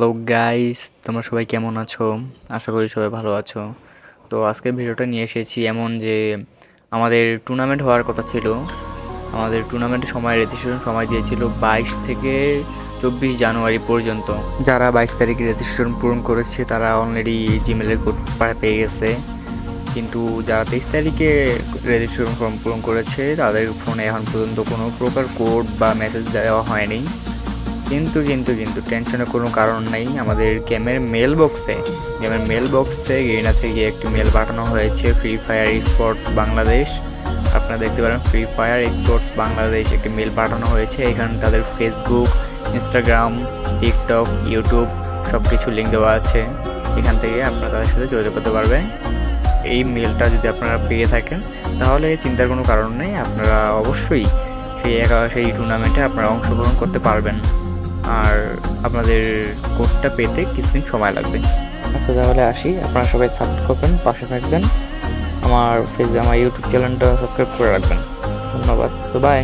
Hello guys, তোমরা সবাই কেমন আছো? আশা করি সবাই ভালো আছো। তো আজকের ভিডিওটা নিয়ে এসেছি এমন যে আমাদের টুর্নামেন্ট হওয়ার কথা ছিল। আমাদের টুর্নামেন্টের সময় রেজিস্ট্রেশন সময় দিয়েছিল 22 থেকে 24 জানুয়ারি পর্যন্ত। যারা 22 তারিখে রেজিস্ট্রেশন পূরণ করেছে তারা অলরেডি জিমেলের কোড পেয়ে গেছে, কিন্তু যারা 23 তারিখে রেজিস্ট্রেশন ফর্ম পূরণ করেছে তাদের ফোনে এখন পর্যন্ত কোনো প্রকার কোড বা মেসেজ দেওয়া হয়নি। কিন্তু টেনশনের কোনো কারণ নেই। আমাদের গেমের মেল বক্সে গেরিনা থেকে একটি মেল পাঠানো হয়েছে, ফ্রি ফায়ার স্পোর্টস বাংলাদেশ। আপনারা দেখতে পারেন ফ্রি ফায়ার স্পোর্টস বাংলাদেশ একটি মেল পাঠানো হয়েছে। এখানে তাদের ফেসবুক, ইনস্টাগ্রাম, টিকটক, ইউটিউব সব কিছু লিঙ্ক দেওয়া আছে। এখান থেকে আপনারা তাদের সাথে যোগাযোগ করতে পারবেন। এই মেলটা যদি আপনারা পেয়ে থাকেন তাহলে চিন্তার কোনো কারণ নেই, আপনারা অবশ্যই সেই টুর্নামেন্টে আপনারা অংশগ্রহণ করতে পারবেন। আর আপনাদের কোডটা পেতে কিছুদিন সময় লাগবে। আচ্ছা, তাহলে আসি। আপনারা সবাই সাপোর্ট করবেন, পাশে থাকবেন, আমার ইউটিউব চ্যানেলটা সাবস্ক্রাইব করে রাখবেন। ধন্যবাদ। তো বাই।